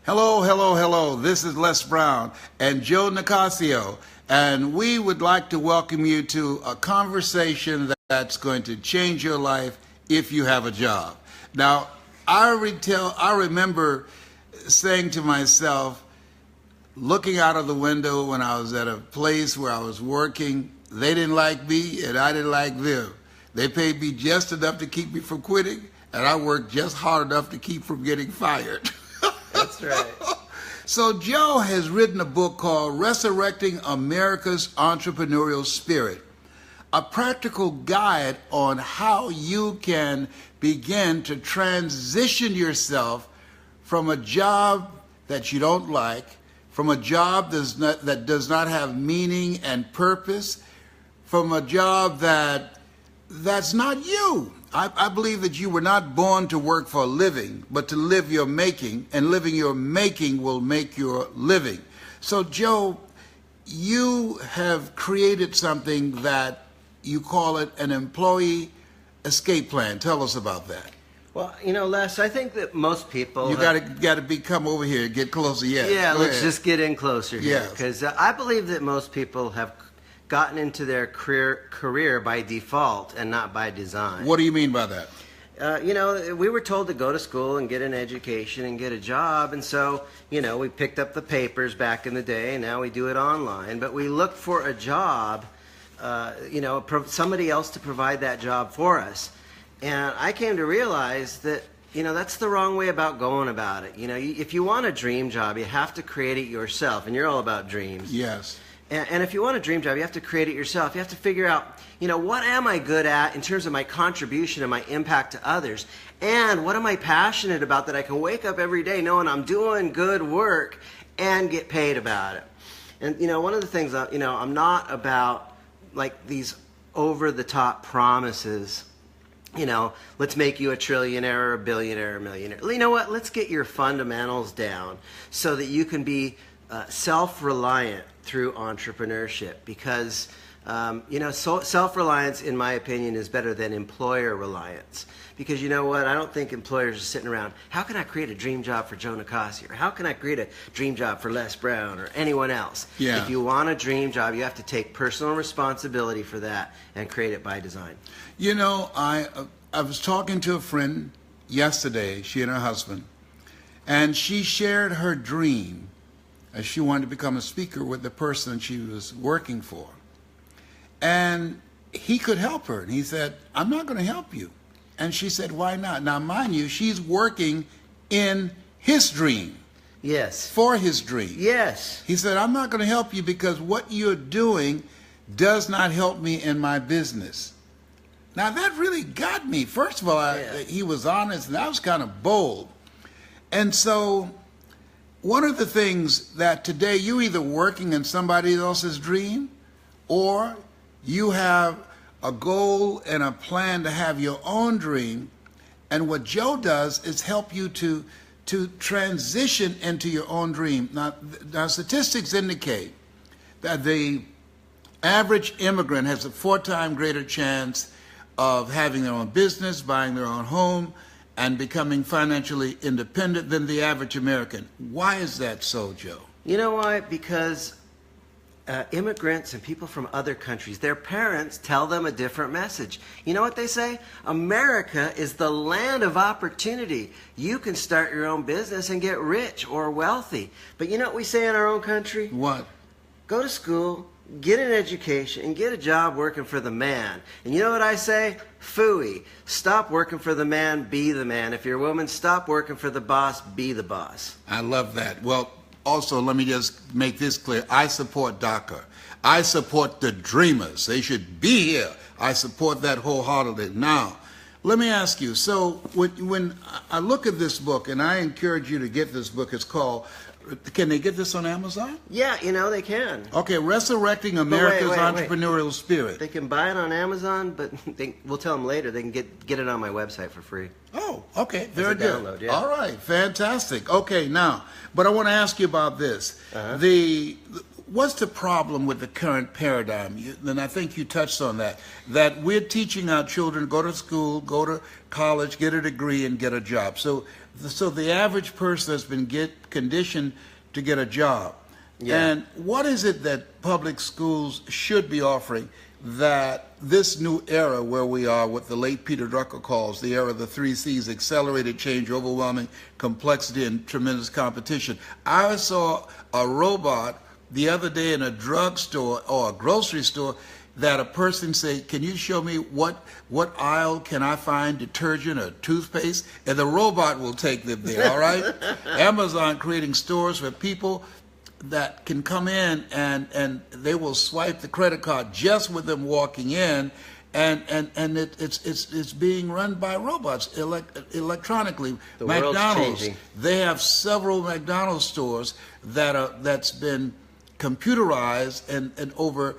Hello, hello, hello. This is Les Brown and Joe Nicassio, and we would like to welcome you to a conversation that's going to change your life if you have a job. Now, I remember saying to myself, looking out of the window when I was at a place where I was working, they didn't like me and I didn't like them. They paid me just enough to keep me from quitting, and I worked just hard enough to keep from getting fired. That's right. So Joe has written a book called Resurrecting America's Entrepreneurial Spirit, a practical guide on how you can begin to transition yourself from a job that you don't like, from a job that does not have meaning and purpose, from a job that's not you. I believe that you were not born to work for a living, but to live your making, and living your making will make your living. So, Joe, you have created something that you call it an employee escape plan. Tell us about that. Well, you know, Les, I think that most people... You got to come over here, get closer. Yeah, let's just get in closer here. Yes. Because I believe that most people have gotten into their career by default and not by design. What do you mean by that? You know, we were told to go to school and get an education and get a job, and so, you know, we picked up the papers back in the day, and now we do it online. But we look for a job, you know, somebody else to provide that job for us. And I came to realize that, you know, that's the wrong way about going about it. You know, if you want a dream job, you have to create it yourself, and you're all about dreams. Yes. And if you want a dream job, you have to create it yourself. You have to figure out, you know, what am I good at in terms of my contribution and my impact to others? And what am I passionate about that I can wake up every day knowing I'm doing good work and get paid about it? And, you know, one of the things, you know, I'm not about, like, these over-the-top promises. You know, let's make you a trillionaire or a billionaire or a millionaire. You know what? Let's get your fundamentals down so that you can be self-reliant through entrepreneurship, because you know, self-reliance, in my opinion, is better than employer reliance. Because you know what? I don't think employers are sitting around, how can I create a dream job for Joe Nicassio? Or how can I create a dream job for Les Brown or anyone else? Yeah. If you want a dream job, you have to take personal responsibility for that and create it by design. You know, I was talking to a friend yesterday, she and her husband, and she shared her dream as she wanted to become a speaker with the person she was working for. And he could help her. And he said, I'm not going to help you. And she said, why not? Now, mind you, she's working in his dream. Yes. For his dream. Yes. He said, I'm not going to help you because what you're doing does not help me in my business. Now, that really got me. First of all, he was honest, and that was kind of bold. And so one of the things that today you're either working in somebody else's dream, or you have a goal and a plan to have your own dream. And what Joe does is help you to transition into your own dream. Now statistics indicate that the average immigrant has a 4-time greater chance of having their own business, buying their own home, and becoming financially independent than the average American. Why is that so, Joe? You know why? Because immigrants and people from other countries, their parents tell them a different message. You know what they say? America is the land of opportunity. You can start your own business and get rich or wealthy. But you know what we say in our own country? What? Go to school, get an education, and get a job working for the man. And you know what I say? Phooey. Stop working for the man, be the man. If you're a woman, stop working for the boss, be the boss. I love that. Well, also, let me just make this clear. I support DACA. I support the dreamers. They should be here. I support that wholeheartedly. Now, let me ask you, so when I look at this book, and I encourage you to get this book, it's called, can they get this on Amazon? Yeah, you know, they can. Okay, Resurrecting America's Entrepreneurial Spirit. They can buy it on Amazon, but we'll tell them later. They can get it on my website for free. Oh, okay, very good. Download, yeah. All right, fantastic. Okay, now, but I want to ask you about this. what's the problem with the current paradigm? And I think you touched on that we're teaching our children go to school, go to college, get a degree, and get a job. So the average person has been conditioned to get a job. Yeah. And what is it that public schools should be offering that this new era where we are, what the late Peter Drucker calls the era of the 3 C's, accelerated change, overwhelming complexity, and tremendous competition. I saw a robot the other day in a drugstore or a grocery store that a person said, can you show me what aisle can I find detergent or toothpaste? And the robot will take them there, all right? Amazon creating stores where people that can come in and they will swipe the credit card just with them walking in, and it's being run by robots electronically. The world's changing. They have several McDonald's stores that's been computerized, and over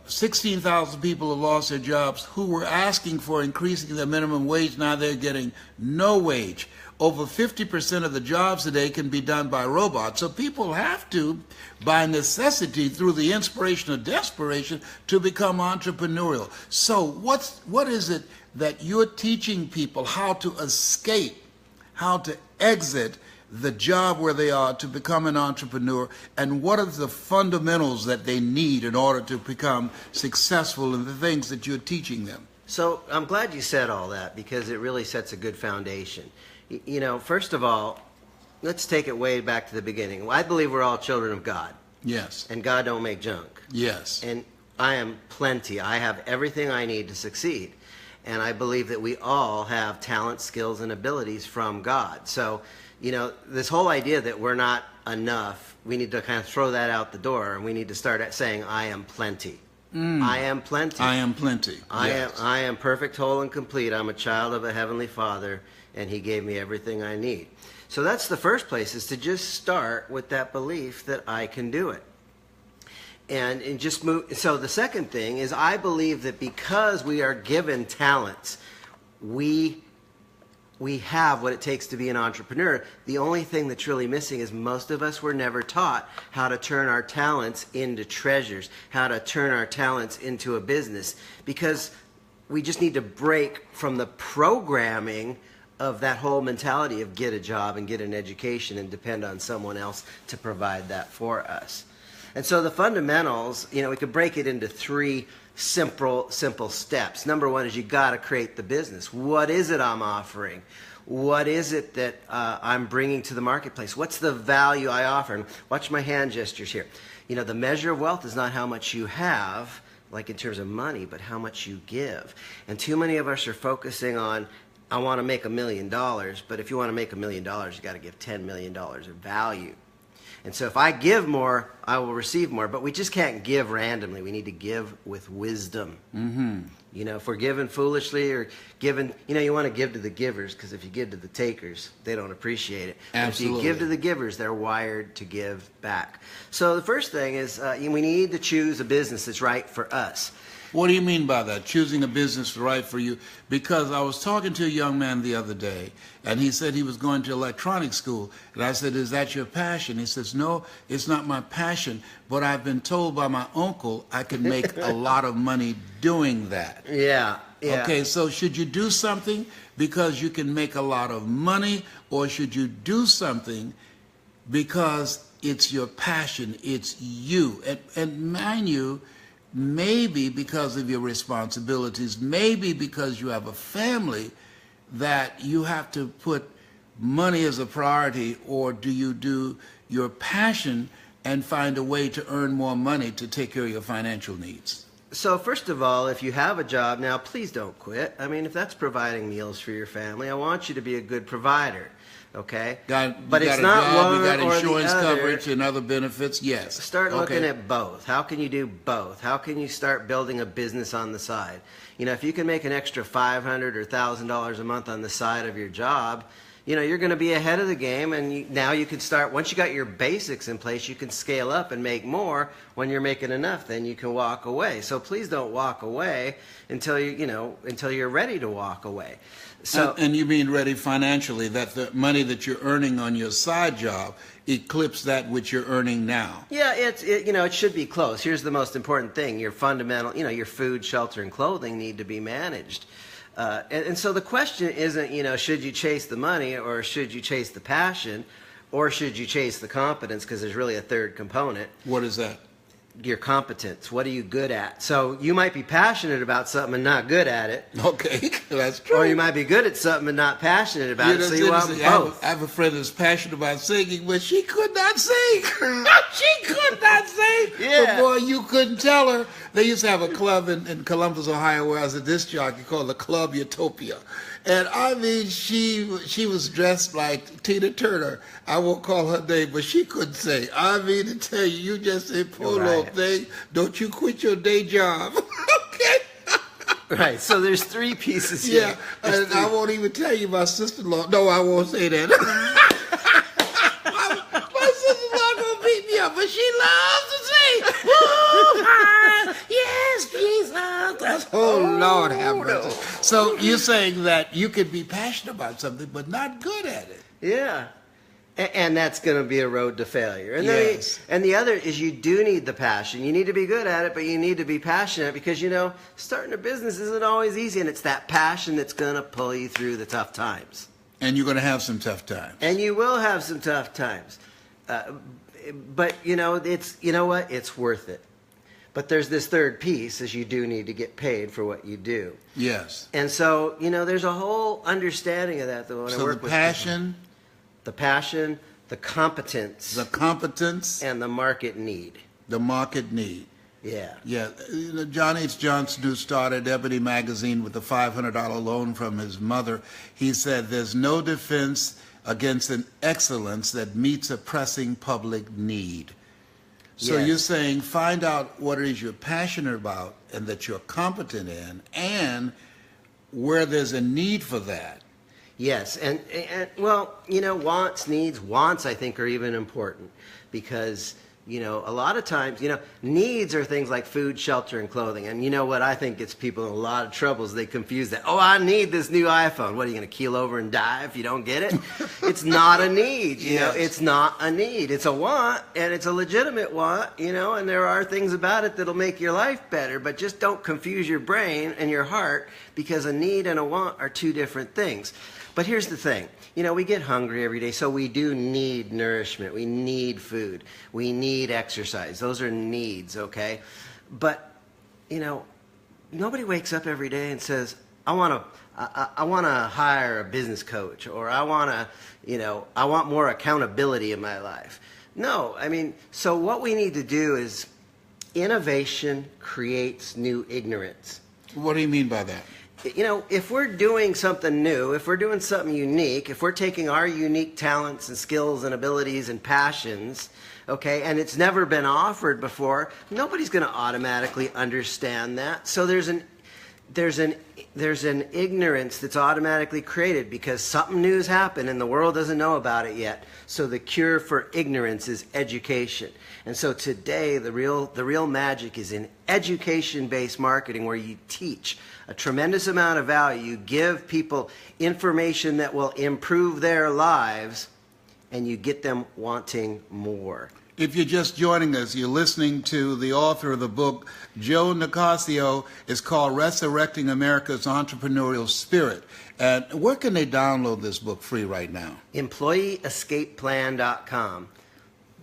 16,000 people have lost their jobs who were asking for increasing their minimum wage. Now they're getting no wage. Over 50% of the jobs today can be done by robots. So people have to, by necessity, through the inspiration of desperation, to become entrepreneurial. So what is it that you're teaching people how to escape, how to exit the job where they are to become an entrepreneur, and what are the fundamentals that they need in order to become successful in the things that you're teaching them? So I'm glad you said all that, because it really sets a good foundation. You know, first of all, let's take it way back to the beginning. I believe we're all children of God. Yes. And God don't make junk. Yes. And I am plenty. I have everything I need to succeed. And I believe that we all have talent, skills, and abilities from God. So, you know, this whole idea that we're not enough, we need to kind of throw that out the door, and we need to start at saying, I am plenty. I am plenty. I am plenty. I am perfect, whole, and complete. I'm a child of a Heavenly Father, and He gave me everything I need. So that's the first place, is to just start with that belief that I can do it. And just move. So the second thing is, I believe that because we are given talents, we have what it takes to be an entrepreneur. The only thing that's really missing is most of us were never taught how to turn our talents into treasures, how to turn our talents into a business, because we just need to break from the programming of that whole mentality of get a job and get an education and depend on someone else to provide that for us. And so the fundamentals, you know, we could break it into 3 simple steps. Number 1 is you got to create the business. What is it I'm offering? What is it that I'm bringing to the marketplace? What's the value I offer? And watch my hand gestures here. You know, the measure of wealth is not how much you have, like in terms of money, but how much you give. And too many of us are focusing on, I want to make $1 million, but if you want to make $1 million, you got to give $10 million of value. And so if I give more, I will receive more. But we just can't give randomly. We need to give with wisdom. Mm-hmm. You know, if we're giving foolishly or giving, you know, you want to give to the givers, because if you give to the takers, they don't appreciate it. Absolutely. If you give to the givers, they're wired to give back. So the first thing is we need to choose a business that's right for us. What do you mean by that, choosing a business right for you? Because I was talking to a young man the other day, and he said he was going to electronics school. And I said, is that your passion? He says, no, it's not my passion, but I've been told by my uncle I could make a lot of money doing that. Yeah. Okay, so should you do something because you can make a lot of money, or should you do something because it's your passion, it's you? And mind you, maybe because of your responsibilities, maybe because you have a family, that you have to put money as a priority, or do you do your passion and find a way to earn more money to take care of your financial needs? So first of all, if you have a job now, please don't quit. I mean, if that's providing meals for your family, I want you to be a good provider. Okay, but it's not one or the other. You got insurance coverage and other benefits. Yes. Start looking at both. How can you do both? How can you start building a business on the side? You know, if you can make an extra $500 or $1,000 a month on the side of your job, you're going to be ahead of the game, and now you can start, once you got your basics in place, you can scale up and make more. When you're making enough, then you can walk away. So please don't walk away until until you're ready to walk away. So, and you mean ready financially, that the money that you're earning on your side job eclipse that which you're earning now? Yeah, it should be close. Here's the most important thing: your fundamental, your food, shelter, and clothing need to be managed. And so the question isn't, should you chase the money, or should you chase the passion, or should you chase the competence? Because there's really a third component. What is that? Your competence. What are you good at? So you might be passionate about something and not good at it. Okay, that's true. Or you might be good at something and not passionate about it. So you want both. I have a friend that's passionate about singing, but she could not sing. She could not sing. Yeah. But boy, you couldn't tell her. They used to have a club in Columbus, Ohio, where I was a disc jockey called the Club Utopia. And I mean, she was dressed like Tina Turner. I won't call her name, but she couldn't sing. I mean, to tell you, you just say, poor little thing, don't you quit your day job. Okay? Right, so there's three pieces here. Yeah, and I won't even tell you my sister-in-law. No, I won't say that. my sister-in-law gonna beat me up, but she loves to sing. Ooh, yes, Jesus. That's, oh, Lord have mercy. No. So you're saying that you could be passionate about something, but not good at it. Yeah. And that's going to be a road to failure. And yes. And the other is you do need the passion. You need to be good at it, but you need to be passionate because, starting a business isn't always easy, and it's that passion that's going to pull you through the tough times. And you're going to have some tough times. And you will have some tough times. But, it's, what? It's worth it. But there's this third piece, is you do need to get paid for what you do. Yes. And so, there's a whole understanding of that, though, when I work with passion... people. The passion, the competence. The competence. And the market need. The market need. Yeah. Yeah. John H. Johnson, who started Ebony Magazine with a $500 loan from his mother, he said, there's no defense against an excellence that meets a pressing public need. So Yes. You're saying find out what it is you're passionate about and that you're competent in, and where there's a need for that. Yes, and well, wants, needs. Wants, I think, are even important because, a lot of times, needs are things like food, shelter, and clothing. And you know what? I think gets people in a lot of troubles. They confuse that. Oh, I need this new iPhone. What, are you going to keel over and die if you don't get it? It's not a need, Yes. It's not a need. It's a want, and it's a legitimate want, and there are things about it that'll make your life better, but just don't confuse your brain and your heart because a need and a want are two different things. But here's the thing. We get hungry every day, so we do need nourishment. We need food. We need exercise. Those are needs, okay? But, nobody wakes up every day and says, I want to hire a business coach, or I want more accountability in my life. No, so what we need to do is innovation creates new ignorance. What do you mean by that? If we're doing something new, if we're doing something unique, if we're taking our unique talents and skills and abilities and passions, okay, and it's never been offered before, nobody's going to automatically understand that. So there's an ignorance that's automatically created because something new has happened and the world doesn't know about it yet. So the cure for ignorance is education. And so today the real magic is in education-based marketing, where you teach a tremendous amount of value. You give people information that will improve their lives, and you get them wanting more. If you're just joining us, you're listening to the author of the book, Joe Nicassio. It's called Resurrecting America's Entrepreneurial Spirit. And where can they download this book free right now? EmployeeEscapePlan.com.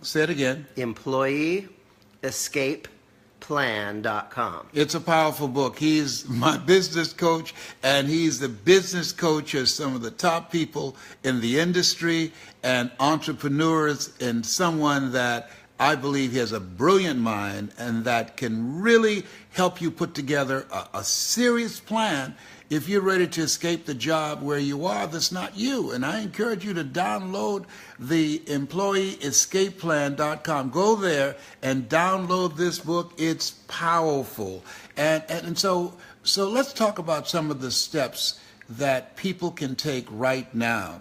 Say it again. EmployeeEscapePlan.com. It's a powerful book. He's my business coach, and he's the business coach of some of the top people in the industry and entrepreneurs, and someone that I believe he has a brilliant mind and that can really help you put together a serious plan if you're ready to escape the job where you are that's not you. And I encourage you to download the EmployeeEscapePlan.com. Go there and download this book. It's powerful. And so let's talk about some of the steps that people can take right now.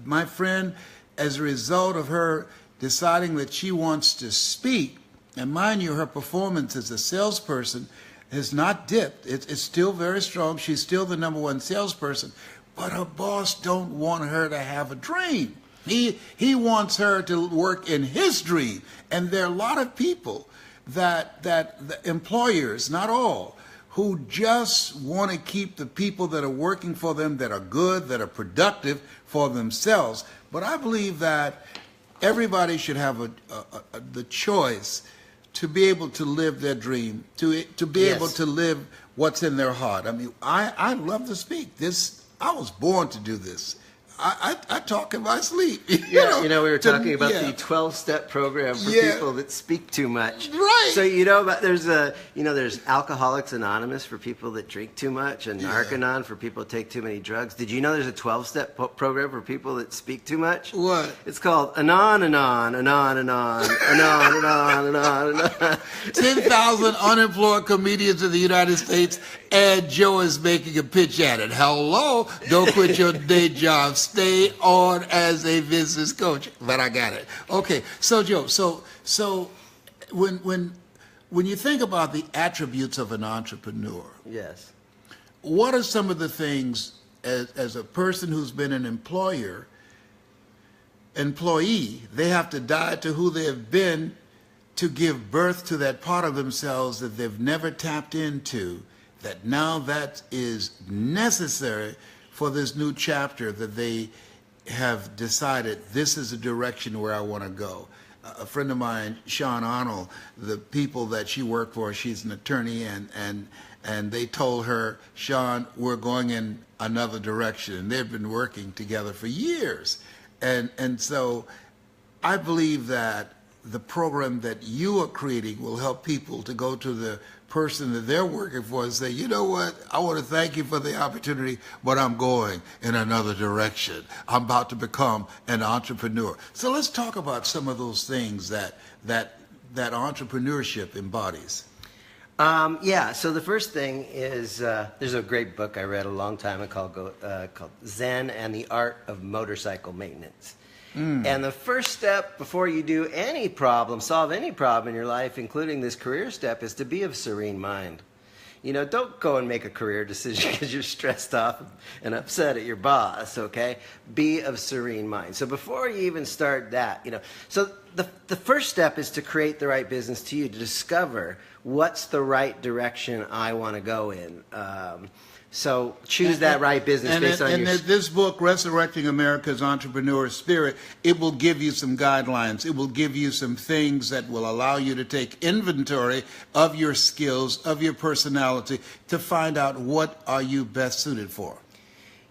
My friend, as a result of her deciding that she wants to speak, and mind you, her performance as a salesperson has not dipped. It's still very strong. She's still the #1 salesperson, but her boss don't want her to have a dream. He wants her to work in his dream. And there are a lot of people that the employers, not all, who just want to keep the people that are working for them, that are good, that are productive, for themselves. But I believe that everybody should have the choice to be able to live their dream, to be Yes. able to live what's in their heart. I mean, I love to speak. I was born to do this. I talk in my sleep. Yeah, we were talking about yeah. the 12-step program for Yeah. people that speak too much. Right. So there's Alcoholics Anonymous for people that drink too much, and Narconon for people that take too many drugs. Did you know there's a 12-step program for people that speak too much? What? It's called Anon, Anon, Anon, Anon, Anon, Anon, Anon, Anon. 10,000 unemployed comedians in the United States, and Joe is making a pitch at it. Hello, don't quit your day job. Stay on as a business coach. But I got it. Okay, so Joe, so when you think about the attributes of an entrepreneur, Yes. what are some of the things as a person who's been an employee, they have to die to who they have been to give birth to that part of themselves that they've never tapped into, that now that is necessary for this new chapter that they have decided this is a direction where I want to go. A friend of mine, Sean Arnold, the people that she worked for, she's an attorney, and they told her, Sean, we're going in another direction. And they've been working together for years. And so I believe that the program that you are creating will help people to go to the person that they're working for and say, you know what, I want to thank you for the opportunity, but I'm going in another direction. I'm about to become an entrepreneur. So let's talk about some of those things that entrepreneurship embodies. So the first thing is there's a great book I read a long time ago called Zen and the Art of Motorcycle Maintenance. And the first step before you do solve any problem in your life, including this career step, is to be of serene mind. Don't go and make a career decision because you're stressed off and upset at your boss, okay? Be of serene mind. So before you even start that, so the first step is to create the right business to you, to discover what's the right direction I want to go in. So choose that right business based on your... And this book, Resurrecting America's Entrepreneur Spirit, it will give you some guidelines. It will give you some things that will allow you to take inventory of your skills, of your personality, to find out what are you best suited for.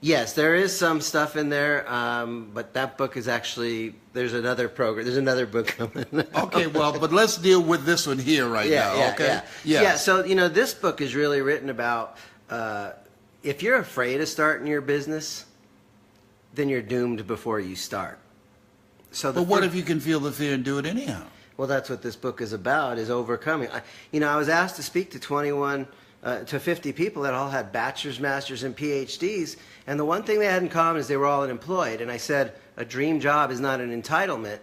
Yes, there is some stuff in there, but that book is actually... There's another program. There's another book coming. Okay, well, but let's deal with this one here now, okay? Yeah, so, this book is really written about... if you're afraid of starting your business, then you're doomed before you start. But what if you can feel the fear and do it anyhow? Well, that's what this book is about, is overcoming. I was asked to speak to 50 people that all had bachelor's, master's, and PhDs, and the one thing they had in common is they were all unemployed. And I said, a dream job is not an entitlement.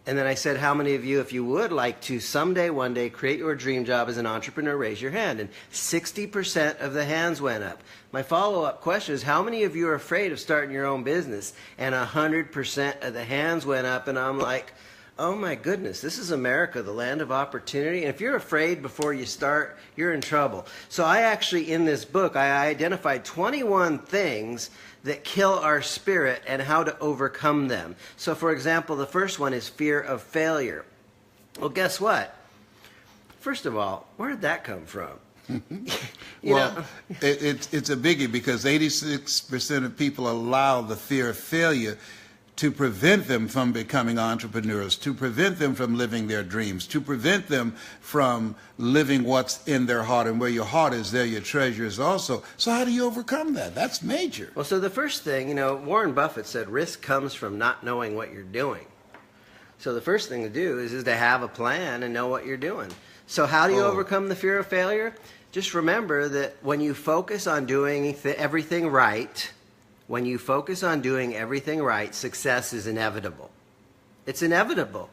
And then I said, how many of you, if you would like to someday, one day, create your dream job as an entrepreneur, raise your hand. And 60% of the hands went up. My follow-up question is, how many of you are afraid of starting your own business? And 100% of the hands went up. And I'm like, oh my goodness, this is America, the land of opportunity. And if you're afraid before you start, you're in trouble. So I actually, in this book, I identified 21 things that kill our spirit and how to overcome them. So, for example, the first one is fear of failure. Well, guess what? First of all, where did that come from? It's a biggie because 86% of people allow the fear of failure to prevent them from becoming entrepreneurs, to prevent them from living their dreams, to prevent them from living what's in their heart. And where your heart is, there your treasure is also. So how do you overcome that? That's major. Well, so the first thing, Warren Buffett said risk comes from not knowing what you're doing. So the first thing to do is to have a plan and know what you're doing. So how do you overcome the fear of failure? just remember that when you focus on doing everything right, success is inevitable. It's inevitable.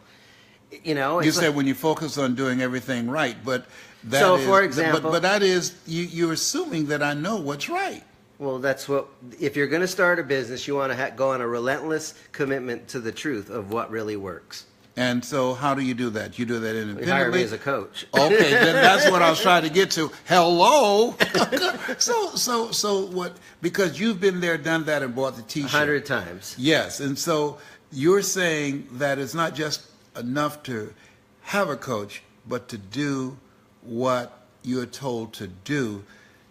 You know, you said when you focus on doing everything right, but that so is, for example, but that is you're assuming that I know what's right. Well, that's what, if you're going to start a business, you want to go on a relentless commitment to the truth of what really works. And so how do you do that? You do that independently? You hire me as a coach. Okay, then that's what I was trying to get to. Hello. so what, because you've been there, done that, and bought the T-shirt. 100 times. Yes, and so you're saying that it's not just enough to have a coach, but to do what you're told to do.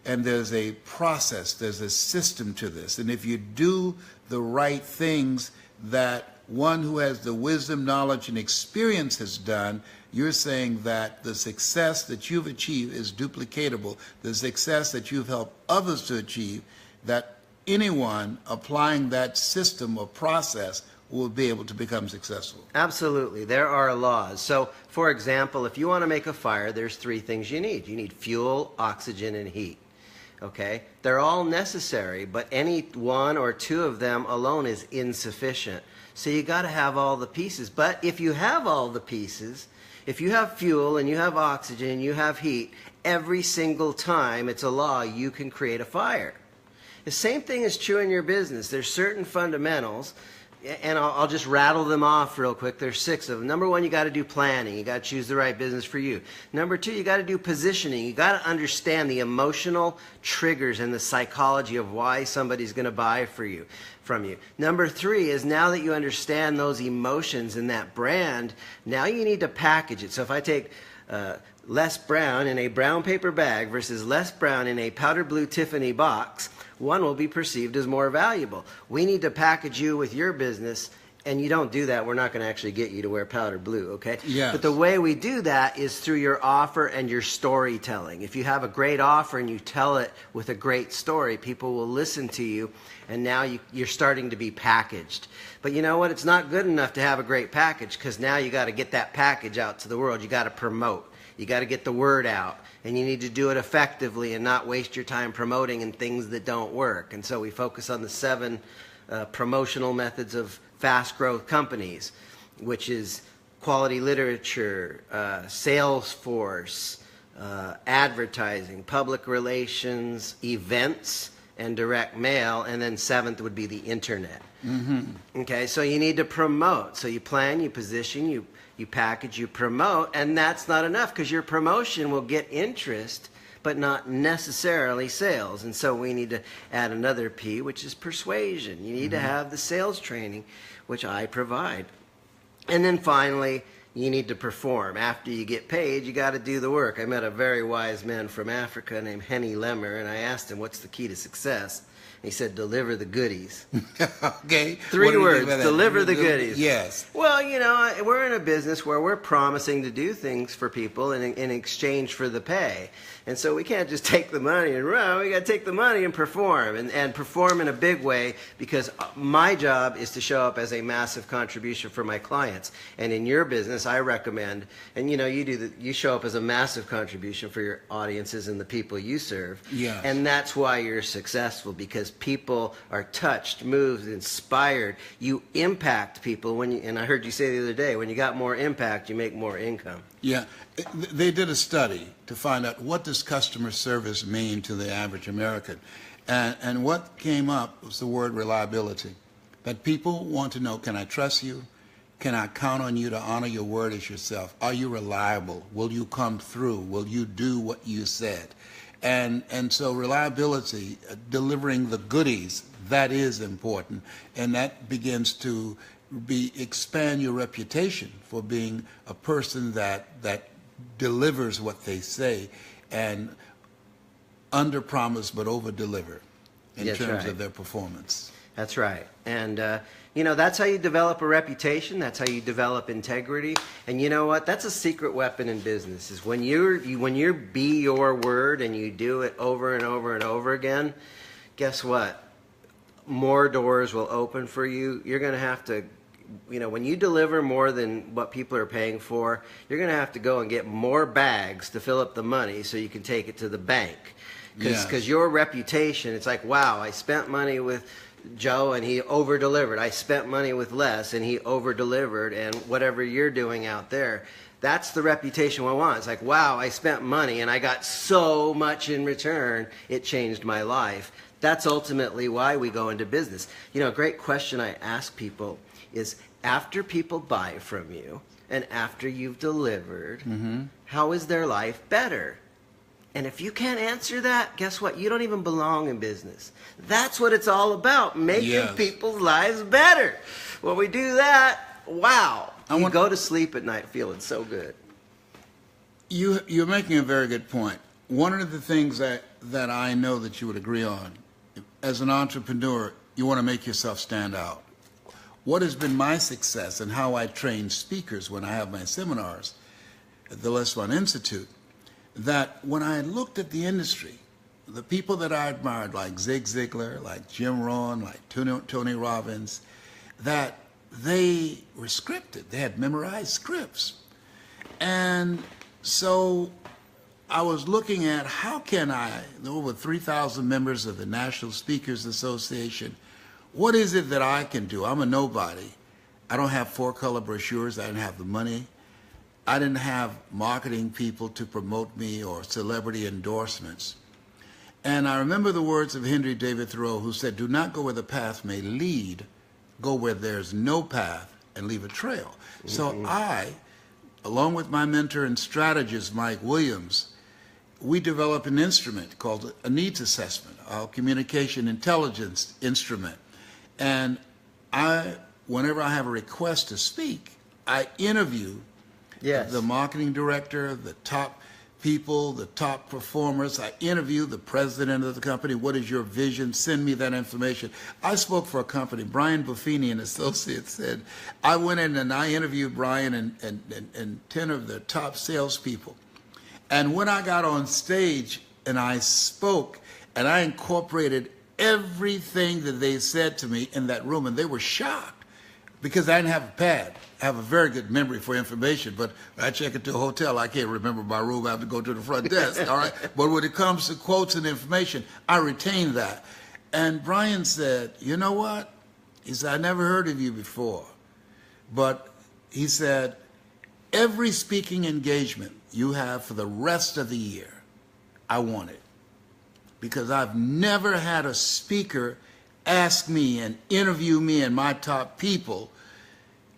And there's a process, there's a system to this. And if you do the right things that one who has the wisdom, knowledge, and experience has done, you're saying that the success that you've achieved is duplicatable. The success that you've helped others to achieve, that anyone applying that system or process will be able to become successful. Absolutely. There are laws. So, for example, if you want to make a fire, there's 3 things you need. You need fuel, oxygen, and heat. Okay? They're all necessary, but any one or two of them alone is insufficient. So you got to have all the pieces. But if you have all the pieces, if you have fuel and you have oxygen and you have heat, every single time, it's a law, you can create a fire. The same thing is true in your business. There's certain fundamentals, and I'll just rattle them off real quick. There's 6 of them. Number 1, you got to do planning. You got to choose the right business for you. Number 2, you got to do positioning. You got to understand the emotional triggers and the psychology of why somebody's going to buy from you. Number 3 is, now that you understand those emotions in that brand, now you need to package it. So if I take Les Brown in a brown paper bag versus Les Brown in a powder blue Tiffany box, one will be perceived as more valuable. We need to package you with your business, and you don't do that, we're not going to actually get you to wear powder blue, okay? Yes. But the way we do that is through your offer and your storytelling. If you have a great offer and you tell it with a great story, people will listen to you, and now you're starting to be packaged. But you know what? It's not good enough to have a great package, because now you got to get that package out to the world. You got to promote. You got to get the word out, and you need to do it effectively and not waste your time promoting in things that don't work. And so we focus on the 7 promotional methods of fast growth companies, which is quality literature, sales force, advertising, public relations, events, and direct mail. And then 7th would be the internet. Mm-hmm. Okay, so you need to promote. So you plan, you position, you package, you promote, and that's not enough, because your promotion will get interest, but not necessarily sales. And so we need to add another P, which is persuasion. You need to have the sales training, which I provide. And then finally, you need to perform. After you get paid, you got to do the work. I met a very wise man from Africa named Henny Lemmer, and I asked him, what's the key to success? He said, deliver the goodies. Okay. 3 words, deliver the goodies. Yes. Well, you know, we're in a business where we're promising to do things for people in exchange for the pay. And so we can't just take the money and run. We got to take the money and perform, and perform in a big way, because my job is to show up as a massive contribution for my clients. And in your business, I recommend, and you know, you show up as a massive contribution for your audiences and the people you serve. Yes. And that's why you're successful, because people are touched, moved, inspired. You impact people and I heard you say the other day, when you got more impact, you make more income. Yeah, they did a study to find out what does customer service mean to the average American. And what came up was the word reliability. That people want to know, can I trust you? Can I count on you to honor your word as yourself? Are you reliable? Will you come through? Will you do what you said? And so reliability, delivering the goodies, that is important. And that begins to expand your reputation for being a person that delivers what they say, and under promise but over deliver in terms of their performance. That's right. And you know, that's how you develop a reputation. That's how you develop integrity. And you know what? That's a secret weapon in business. Is when you be your word and you do it over and over and over again. Guess what? More doors will open for you. You're going to have to when you deliver more than what people are paying for, you're going to have to go and get more bags to fill up the money so you can take it to the bank. Because your reputation, it's like, wow, I spent money with Joe and he over-delivered. I spent money with Les and he over-delivered, and whatever you're doing out there, that's the reputation we want. It's like, wow, I spent money and I got so much in return, it changed my life. That's ultimately why we go into business. A great question I ask people is, after people buy from you and after you've delivered, how is their life better? And if you can't answer that, guess what? You don't even belong in business. That's what it's all about, making people's lives better. When we do that, wow, you go to sleep at night feeling so good. You're making a very good point. One of the things that I know that you would agree on, as an entrepreneur, you want to make yourself stand out. What has been my success and how I train speakers when I have my seminars at the Les Von Institute, that when I looked at the industry, the people that I admired, like Zig Ziglar, like Jim Rohn, like Tony Robbins, that they were scripted. They had memorized scripts. And so I was looking at how can I, over 3,000 members of the National Speakers Association, what is it that I can do? I'm a nobody. I don't have 4-color brochures. I didn't have the money. I didn't have marketing people to promote me or celebrity endorsements. And I remember the words of Henry David Thoreau, who said, "Do not go where the path may lead, go where there's no path and leave a trail." So I, along with my mentor and strategist, Mike Williams, we developed an instrument called a needs assessment, a communication intelligence instrument. And whenever I have a request to speak, I interview the marketing director, the top people, the top performers. I interview the president of the company. What is your vision? Send me that information. I spoke for a company, Brian Buffini and Associates said, I went in and I interviewed Brian and 10 of the top salespeople. And when I got on stage and I spoke and I incorporated everything that they said to me in that room, and they were shocked because I didn't have a pad. I have a very good memory for information, but when I check into a hotel, I can't remember my room. I have to go to the front desk, all right? But when it comes to quotes and information, I retain that. And Brian said, "You know what?" He said, "I never heard of you before." But he said, "Every speaking engagement you have for the rest of the year, I want it. Because I've never had a speaker ask me and interview me and my top people,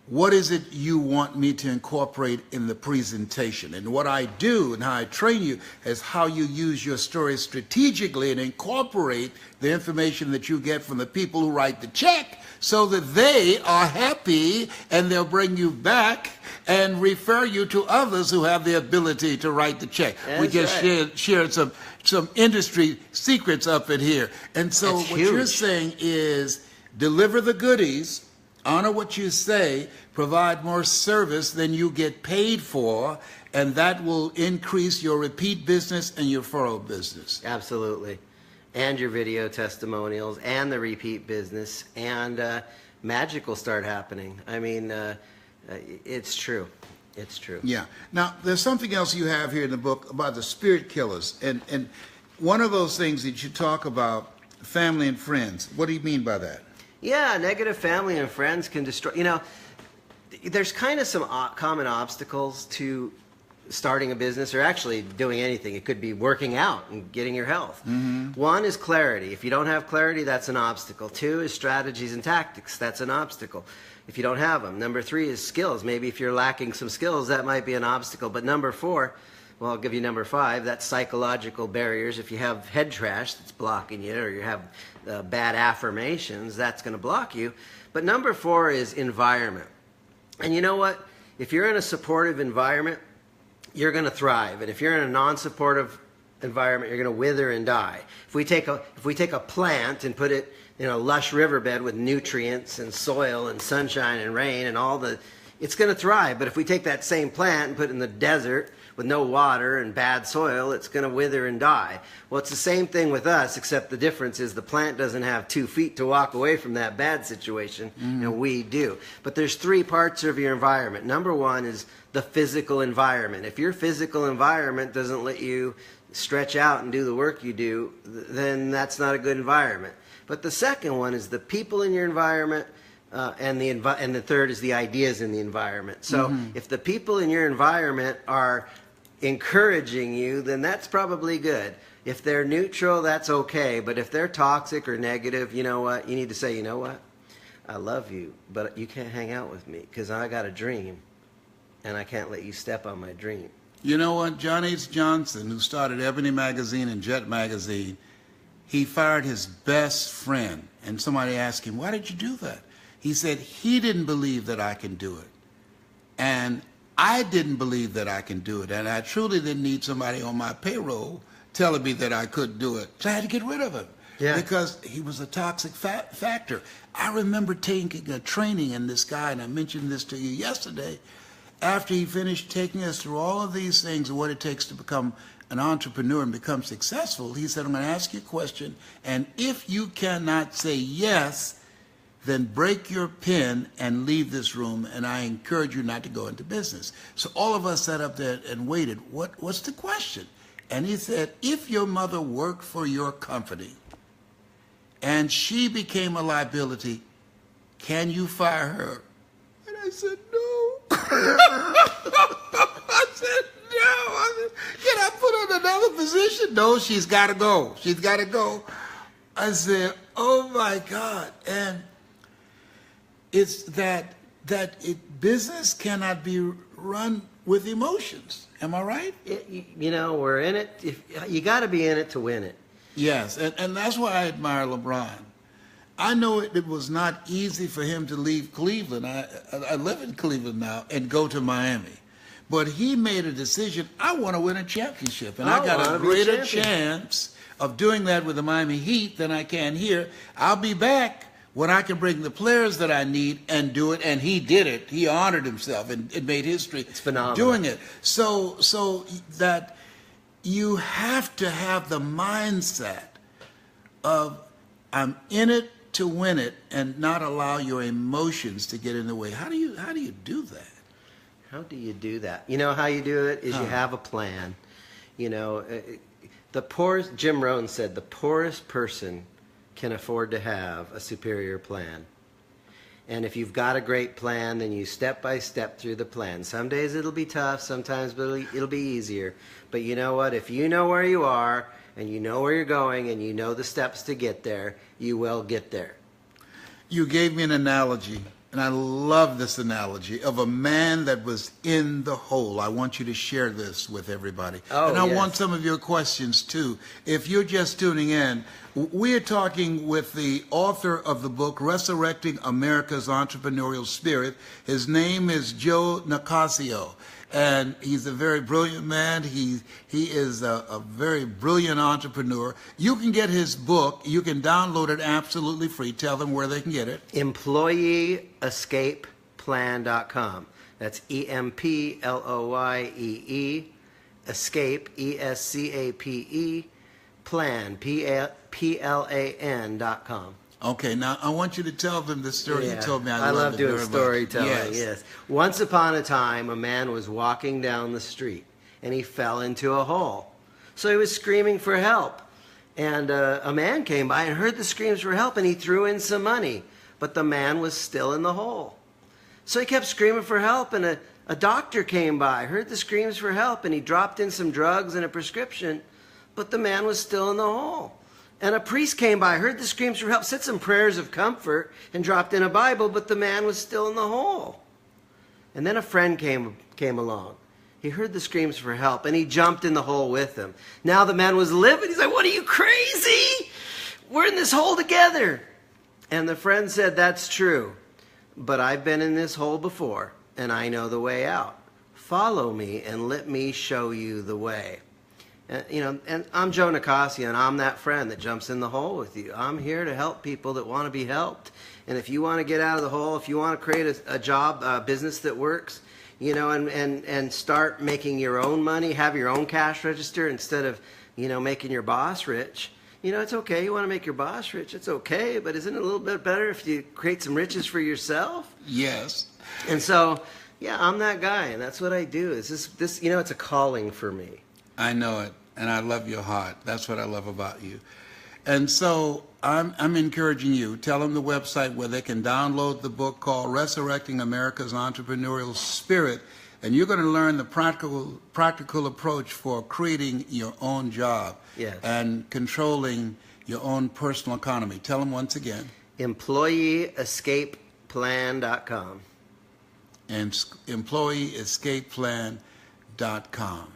what is it you want me to incorporate in the presentation? And what I do and how I train you is how you use your story strategically and incorporate the information that you get from the people who write the check so that they are happy and they'll bring you back and refer you to others who have the ability to write the check." That's we just shared some industry secrets up in here. And so what you're saying is deliver the goodies, honor what you say, provide more service than you get paid for, and that will increase your repeat business and your referral business. Absolutely. And your video testimonials and the repeat business, and magic will start happening. I mean, it's true. It's true. Yeah. Now, there's something else you have here in the book about the spirit killers. And one of those things that you talk about, family and friends. What do you mean by that? Yeah, negative family and friends can destroy. There's kind of some common obstacles to starting a business or actually doing anything. It could be working out and getting your health. One is clarity. If you don't have clarity, that's an obstacle. 2 is strategies and tactics. That's an obstacle if you don't have them. Number 3 is skills. Maybe if you're lacking some skills, that might be an obstacle. But number 4, well, I'll give you number 5, that's psychological barriers. If you have head trash that's blocking you, or you have bad affirmations, that's going to block you. But number 4 is environment. And you know what? If you're in a supportive environment, you're going to thrive. And if you're in a non-supportive environment, you're going to wither and die. If we take a plant and put it in a lush riverbed with nutrients and soil and sunshine and rain and it's going to thrive. But if we take that same plant and put it in the desert with no water and bad soil, it's going to wither and die. Well, it's the same thing with us, except the difference is the plant doesn't have 2 feet to walk away from that bad situation, and we do. But there's 3 parts of your environment. Number 1 is the physical environment. If your physical environment doesn't let you stretch out and do the work you do, then that's not a good environment. But the second one is the people in your environment, and the third is the ideas in the environment. So if the people in your environment are encouraging you, then that's probably good. If they're neutral, that's okay. But if they're toxic or negative, you know what? You need to say, you know what? I love you, but you can't hang out with me because I got a dream, and I can't let you step on my dream. You know what? John H. Johnson, who started Ebony Magazine and Jet Magazine, he fired his best friend. And somebody asked him, why did you do that? He said, he didn't believe that I can do it. And I didn't believe that I can do it. And I truly didn't need somebody on my payroll telling me that I couldn't do it. So I had to get rid of him. Yeah. Because he was a toxic factor. I remember taking a training in this guy, and I mentioned this to you yesterday, after he finished taking us through all of these things and what it takes to become an entrepreneur and become successful, he said, I'm going to ask you a question, and if you cannot say yes, then break your pen and leave this room, and I encourage you not to go into business. So all of us sat up there and waited. What's the question? And he said, if your mother worked for your company and she became a liability, can you fire her? And I said, no. I said, no. Can I put her in another position? No, she's got to go. She's got to go. I said, oh, my God. And it's that business cannot be run with emotions. Am I right? You know, we're in it. You got to be in it to win it. Yes, and that's why I admire LeBron. I know it was not easy for him to leave Cleveland. I live in Cleveland now and go to Miami. But he made a decision, I want to win a championship. And I got a greater chance of doing that with the Miami Heat than I can here. I'll be back when I can bring the players that I need and do it. And he did it. He honored himself and it made history. It's phenomenal. Doing it. So that you have to have the mindset of I'm in it to win it and not allow your emotions to get in the way. How do you do that? How do you do that? You know how you do it is you have a plan. You know, the poorest, Jim Rohn said, the poorest person can afford to have a superior plan. And if you've got a great plan, then you step by step through the plan. Some days it'll be tough, sometimes it'll be easier. But you know what? If you know where you are and you know where you're going and you know the steps to get there, you will get there. You gave me an analogy, and I love this analogy, of a man that was in the hole. I want you to share this with everybody. And I want some of your questions, too. If you're just tuning in, we are talking with the author of the book, Resurrecting America's Entrepreneurial Spirit. His name is Joe Nicassio. And he's a very brilliant man. He is a very brilliant entrepreneur. You can get his book. You can download it absolutely free. Tell them where they can get it. EmployeeEscapePlan.com. That's EMPLOYEE, escape, ESCAPE, plan, PLAN.com. Okay, now I want you to tell them the story you told me. I love doing storytelling, yes. Once upon a time, a man was walking down the street, and he fell into a hole. So he was screaming for help. And a man came by and heard the screams for help, and he threw in some money. But the man was still in the hole. So he kept screaming for help, and a doctor came by, heard the screams for help, and he dropped in some drugs and a prescription. But the man was still in the hole. And a priest came by, heard the screams for help, said some prayers of comfort, and dropped in a Bible, but the man was still in the hole. And then a friend came along. He heard the screams for help, and he jumped in the hole with him. Now the man was livid. He's like, what, are you crazy? We're in this hole together. And the friend said, that's true, but I've been in this hole before, and I know the way out. Follow me, and let me show you the way. And I'm Joe Nicassio, and I'm that friend that jumps in the hole with you. I'm here to help people that want to be helped. And if you want to get out of the hole, if you want to create a job, a business that works, you know, and start making your own money, have your own cash register instead of, you know, making your boss rich. You know, it's okay. You want to make your boss rich. It's okay. But isn't it a little bit better if you create some riches for yourself? Yes. And so, yeah, I'm that guy, and that's what I do. Is this, you know, it's a calling for me. I know it, and I love your heart. That's what I love about you. And so I'm encouraging you. Tell them the website where they can download the book called Resurrecting America's Entrepreneurial Spirit, and you're going to learn the practical approach for creating your own job. Yes. And controlling your own personal economy. Tell them once again. EmployeeEscapePlan.com. And EmployeeEscapePlan.com.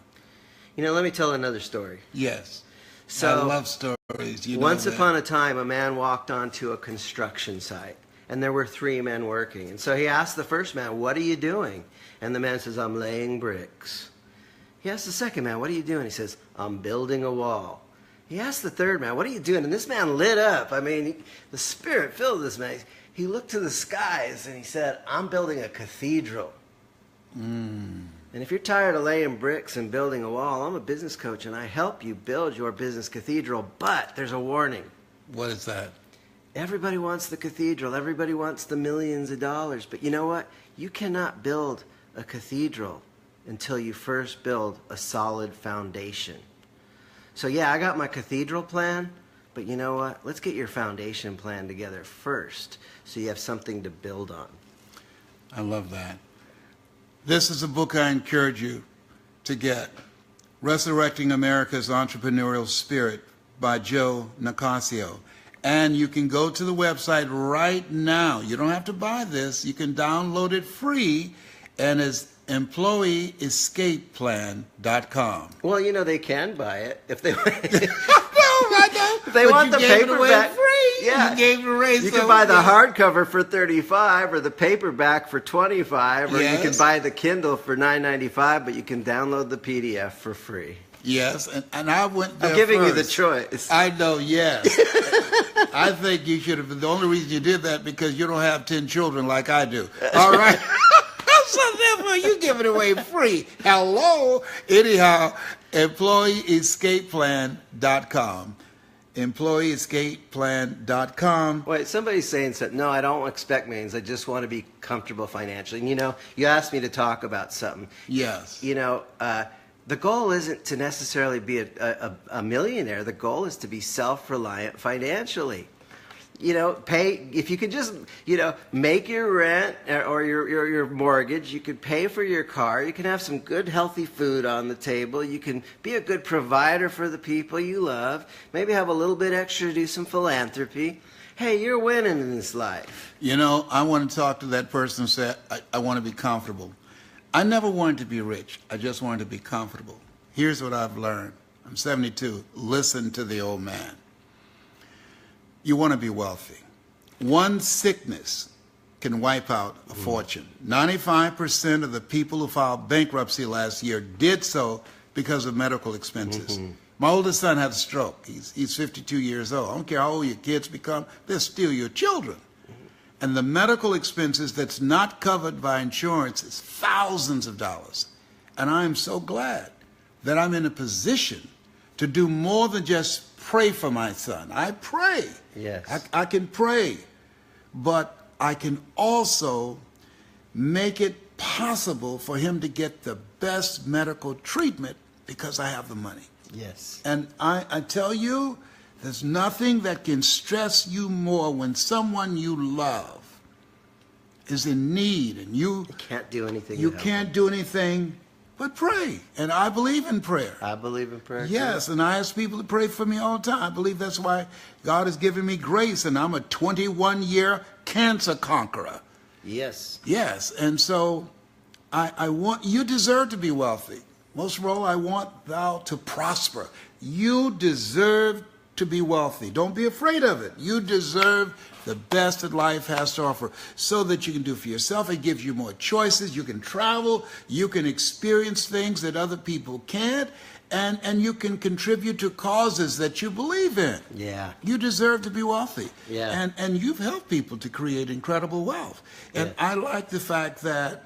You know, let me tell another story. Yes. So, I love stories. You once know that. upon a time, a man walked onto a construction site, and there were 3 men working. And so he asked the first man, "What are you doing?" And the man says, "I'm laying bricks." He asked the second man, "What are you doing?" He says, "I'm building a wall." He asked the third man, "What are you doing?" And this man lit up. I mean, the Spirit filled this man. He looked to the skies and he said, "I'm building a cathedral." And if you're tired of laying bricks and building a wall, I'm a business coach and I help you build your business cathedral. But there's a warning. What is that? Everybody wants the cathedral. Everybody wants the millions of dollars. But you know what? You cannot build a cathedral until you first build a solid foundation. So yeah, I got my cathedral plan, but you know what? Let's get your foundation plan together first so you have something to build on. I love that. This is a book I encourage you to get. Resurrecting America's Entrepreneurial Spirit by Joe Nicassio. And you can go to the website right now. You don't have to buy this. You can download it free, and it's EmployeeEscapePlan.com. Well, you know, they can buy it if they No, I know. if they But want you the gave it away paperback. free. Yeah. You gave it away. You so can buy the yeah. hardcover for $35 or the paperback for $25, or you Yes. can buy the Kindle for $9.95, but you can download the PDF for free. Yes, and I went there I'm giving you the first. choice. I know, yes. I think you should have. The only reason you did that because you don't have 10 children like I do. All right. So therefore, you give it away free. Hello. Anyhow, EmployeeEscapePlan.com. EmployeeEscapePlan.com. Wait, somebody's saying something. No, I don't expect millions. I just want to be comfortable financially. And you know, you asked me to talk about something. Yes. You know, the goal isn't to necessarily be a millionaire. The goal is to be self-reliant financially. You know, if you could just, you know, make your rent or your mortgage, you could pay for your car, you can have some good healthy food on the table, you can be a good provider for the people you love, maybe have a little bit extra to do some philanthropy. Hey, you're winning in this life. You know, I want to talk to that person and say, I want to be comfortable. I never wanted to be rich. I just wanted to be comfortable. Here's what I've learned. I'm 72. Listen to the old man. You want to be wealthy. One sickness can wipe out a fortune. 95% of the people who filed bankruptcy last year did so because of medical expenses. My oldest son had a stroke. He's 52 years old. I don't care how old your kids become, they're still your children. And the medical expenses that's not covered by insurance is thousands of dollars. And I am so glad that I'm in a position to do more than just pray for my son. I pray. Yes. I can pray. But I can also make it possible for him to get the best medical treatment because I have the money. Yes. And I tell you, there's nothing that can stress you more when someone you love is in need and you Can't do anything. you to help can't do anything but pray. And I believe in prayer. them. I believe in prayer. Yes, and I ask people to pray for me all the time. I believe that's why God has given me grace, and I'm a 21-year cancer conqueror. Yes. Yes, and so I want, you deserve to be wealthy. Most of all, I want thou to prosper. You deserve to be wealthy. Don't be afraid of it. You deserve the best that life has to offer so that you can do for yourself. It gives you more choices. You can travel. You can experience things that other people can't. And you can contribute to causes that you believe in. Yeah. You deserve to be wealthy. Yeah. And you've helped people to create incredible wealth. And Yeah. I like the fact that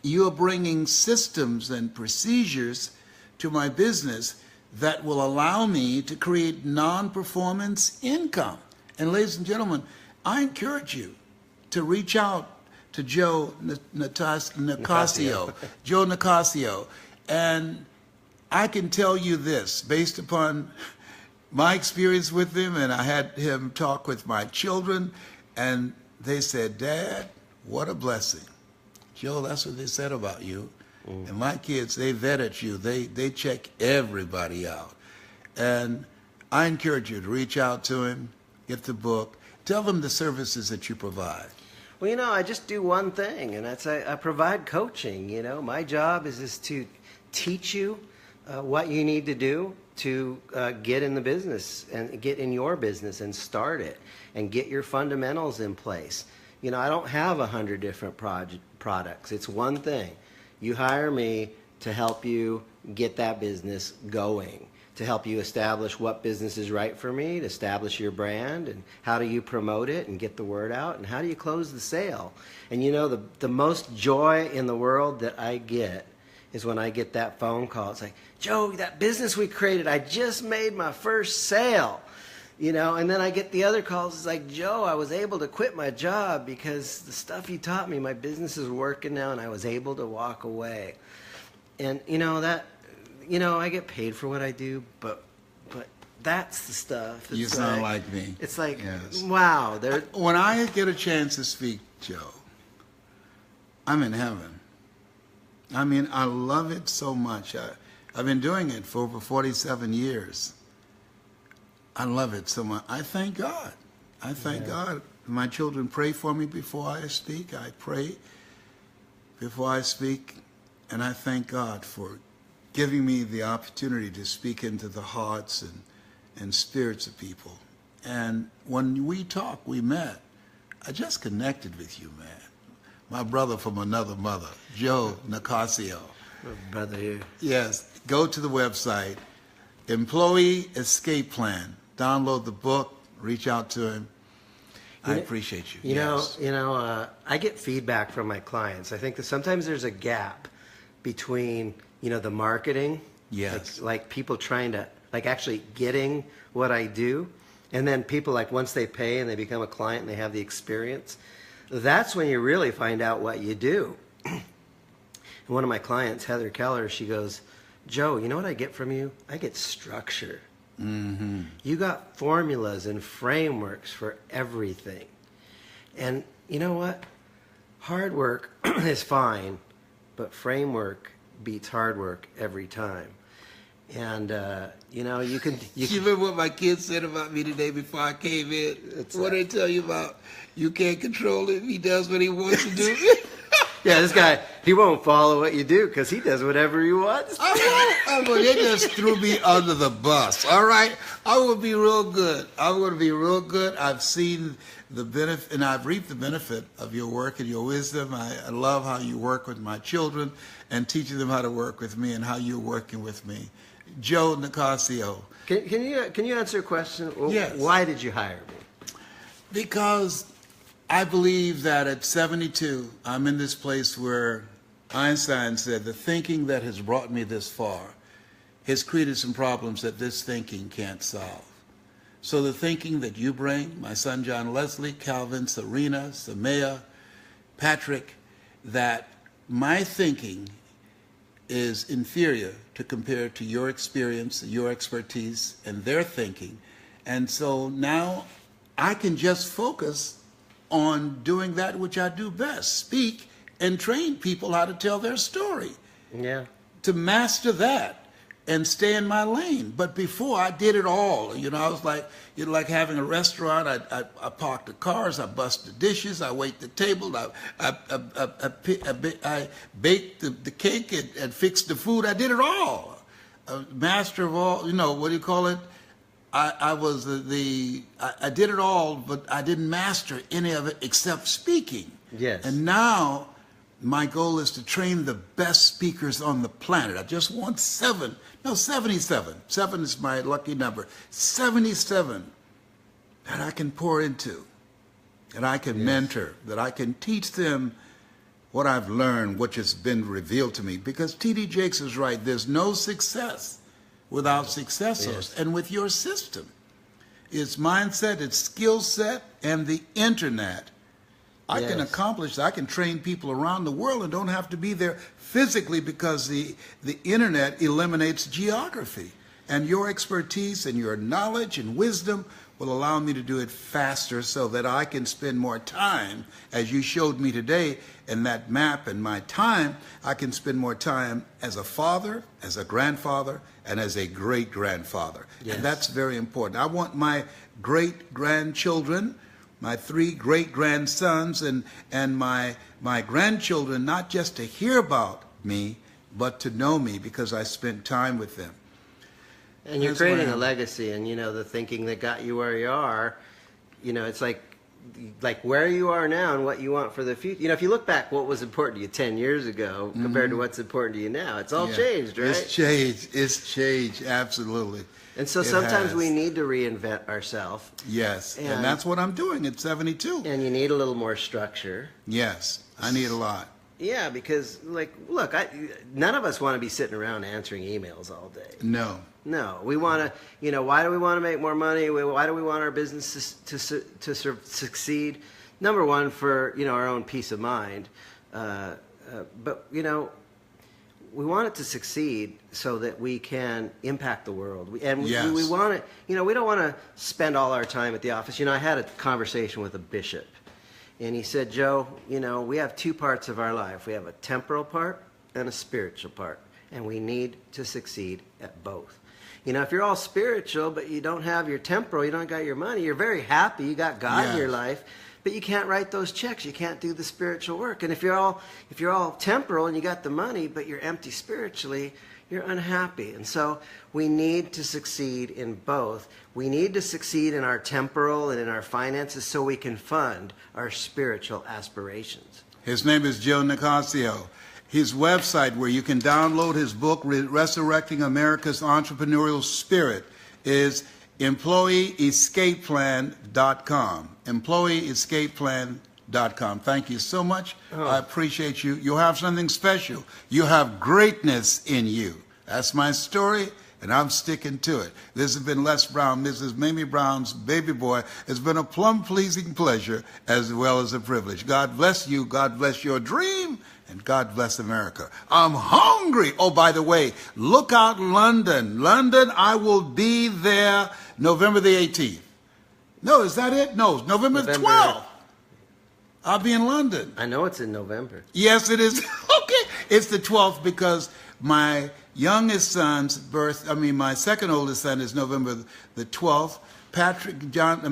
you're bringing systems and procedures to my business that will allow me to create non-performance income. And ladies and gentlemen, I encourage you to reach out to Joe Nicassio, Joe Nicassio. And I can tell you this, based upon my experience with him, and I had him talk with my children, and they said, Dad, what a blessing. Joe, that's what they said about you. And my kids, they vetted you. They check everybody out. And I encourage you to reach out to him, get the book, tell them the services that you provide. Well, you know, I just do one thing, and that's I provide coaching. You know, my job is to teach you what you need to do to get in the business and get in your business and start it and get your fundamentals in place. You know, I don't have 100 different products. It's one thing. You hire me to help you get that business going, to help you establish what business is right for me, to establish your brand, and how do you promote it and get the word out, and how do you close the sale. And you know, the most joy in the world that I get is when I get that phone call. It's like, Joe, that business we created, I just made my first sale. You know, and then I get the other calls. It's like, Joe, I was able to quit my job because the stuff you taught me, my business is working now, and I was able to walk away. And you know that, you know, I get paid for what I do, but that's the stuff. You sound like me. It's like, yes. Wow. When I get a chance to speak, Joe, I'm in heaven. I mean, I love it so much. I've been doing it for over 47 years. I love it so much. I thank God. I thank God. My children pray for me before I speak. I pray before I speak. And I thank God for giving me the opportunity to speak into the hearts and spirits of people. And when we talked, we met, I just connected with you, man. My brother from another mother, Joe Nicassio. Brother here. Yes. Go to the website, Employee Escape Plan. Download the book, reach out to him. I appreciate you. You know, I get feedback from my clients. I think that sometimes there's a gap between, you know, the marketing, yes, like people trying to, like actually getting what I do, and then people like once they pay and they become a client and they have the experience, that's when you really find out what you do. And one of my clients, Heather Keller, she goes, Joe, you know what I get from you? I get structure. Mm-hmm. You got formulas and frameworks for everything. And you know what? Hard work is fine, but framework beats hard work every time. And, you know, you can... You remember what my kids said about me today before I came in? What did they tell you about? You can't control him. He does what he wants to do. Yeah, this guy, he won't follow what you do because he does whatever he wants. They just threw me under the bus, all right? I will be real good. I'm going to be real good. I've seen the benefit, and I've reaped the benefit of your work and your wisdom. I love how you work with my children and teaching them how to work with me and how you're working with me. Joe Nicassio. Can you answer a question? Yes. Why did you hire me? Because I believe that at 72, I'm in this place where Einstein said, the thinking that has brought me this far has created some problems that this thinking can't solve. So the thinking that you bring, my son John Leslie, Calvin, Serena, Samaya, Patrick, that my thinking is inferior to compare to your experience, your expertise, and their thinking. And so now I can just focus on doing that which I do best, speak and train people how to tell their story. Yeah. To master that and stay in my lane. But before, I did it all. You know, I was like, you know, like having a restaurant. I parked the cars, I bust the dishes, I wait the table, I baked the cake and fixed the food. I did it all. A master of all, you know, what do you call it? I did it all, but I didn't master any of it except speaking. Yes. And now my goal is to train the best speakers on the planet. I just want 77. 7 is my lucky number. 77 that I can pour into, that I can mentor, that I can teach them what I've learned, which has been revealed to me. Because T.D. Jakes is right. There's no success without successors. Yes. And with your system, it's mindset, it's skill set, and the internet. I can Yes. accomplish, I can train people around the world and don't have to be there physically, because the internet eliminates geography. And your expertise and your knowledge and wisdom will allow me to do it faster, so that I can spend more time, as you showed me today in that map. And my time, I can spend more time as a father, as a grandfather, and as a great-grandfather. Yes. And that's very important. I want my great-grandchildren, my 3 great-grandsons, and my grandchildren, not just to hear about me, but to know me, because I spent time with them. And you're That's where creating I a am. legacy, and the thinking that got you where you are, it's like where you are now and what you want for the future. If you look back, what was important to you 10 years ago compared to what's important to you now, it's all Yeah. changed, right? It's changed. It's changed, absolutely. And so It sometimes has. we need to reinvent ourselves, Yes, And- and that's what I'm doing at 72. and you need a little more structure. Yes, I need a lot. Yeah, because look, none of us want to be sitting around answering emails all day. No. No, we want to, why do we want to make more money? Why do we want our business to succeed? Number one, for, our own peace of mind. But, we want it to succeed so that we can impact the world. Yes. We want it, we don't want to spend all our time at the office. I had a conversation with a bishop, and he said, Joe, we have 2 parts of our life. We have a temporal part and a spiritual part, and we need to succeed at both. If you're all spiritual, but you don't have your temporal, you don't got your money, you're very happy, you got God in your Yes. life, but you can't write those checks, you can't do the spiritual work. And if you're all temporal and you got the money, but you're empty spiritually, you're unhappy. And so we need to succeed in both. We need to succeed in our temporal and in our finances so we can fund our spiritual aspirations. His name is Joe Nicassio. His website, where you can download his book, Resurrecting America's Entrepreneurial Spirit, is EmployeeEscapePlan.com. EmployeeEscapePlan.com. Thank you so much. I appreciate you. You have something special. You have greatness in you. That's my story, and I'm sticking to it. This has been Les Brown, Mrs. Mamie Brown's baby boy. It's been a plum-pleasing pleasure as well as a privilege. God bless you. God bless your dream. And God bless America. I'm hungry. Oh, by the way, look out London. London, I will be there November the 18th. No, is that it? No, November the 12th. I'll be in London. I know it's in November. Yes, it is. Okay. It's the 12th, because my youngest son's my second oldest son is November the 12th.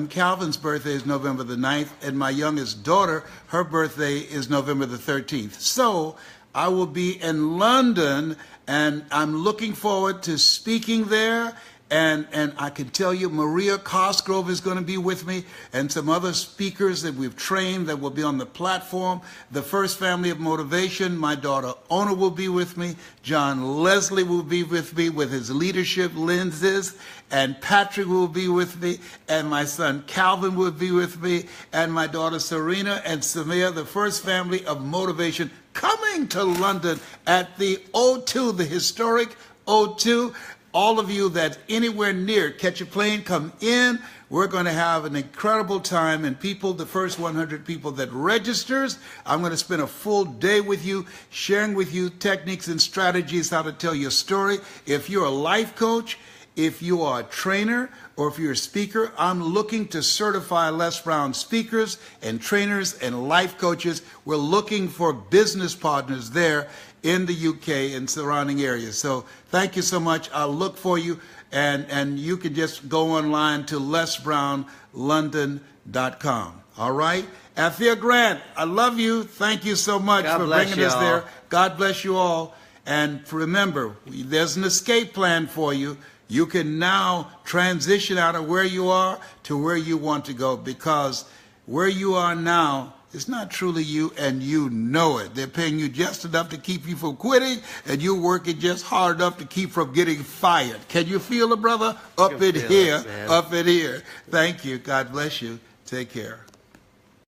Calvin's birthday is November the 9th, and my youngest daughter, her birthday is November the 13th. So I will be in London, and I'm looking forward to speaking there. And I can tell you, Maria Cosgrove is going to be with me, and some other speakers that we've trained that will be on the platform. The First Family of Motivation, my daughter Ona will be with me. John Leslie will be with me with his leadership lenses, and Patrick will be with me, and my son Calvin will be with me, and my daughter Serena and Samir, the First Family of Motivation, coming to London at the O2, the historic O2. All of you that anywhere near, catch a plane, come in. We're going to have an incredible time. And people, the first 100 people that registers, I'm going to spend a full day with you, sharing with you techniques and strategies how to tell your story. If you're a life coach, if you are a trainer, or if you're a speaker, I'm looking to certify Les Brown speakers and trainers and life coaches. We're looking for business partners there in the UK and surrounding areas. So thank you so much. I'll look for you, and you can just go online to lesbrownlondon.com. All right? Althea Grant, I love you. Thank you so much God for bless bringing us y'all. there. God bless you all. And remember, there's an escape plan for you. You can now transition out of where you are to where you want to go, because where you are now is not truly you, and you know it. They're paying you just enough to keep you from quitting, and you're working just hard enough to keep from getting fired. Can you feel it, brother? Up in here, man. up in here. Thank you. God bless you. Take care.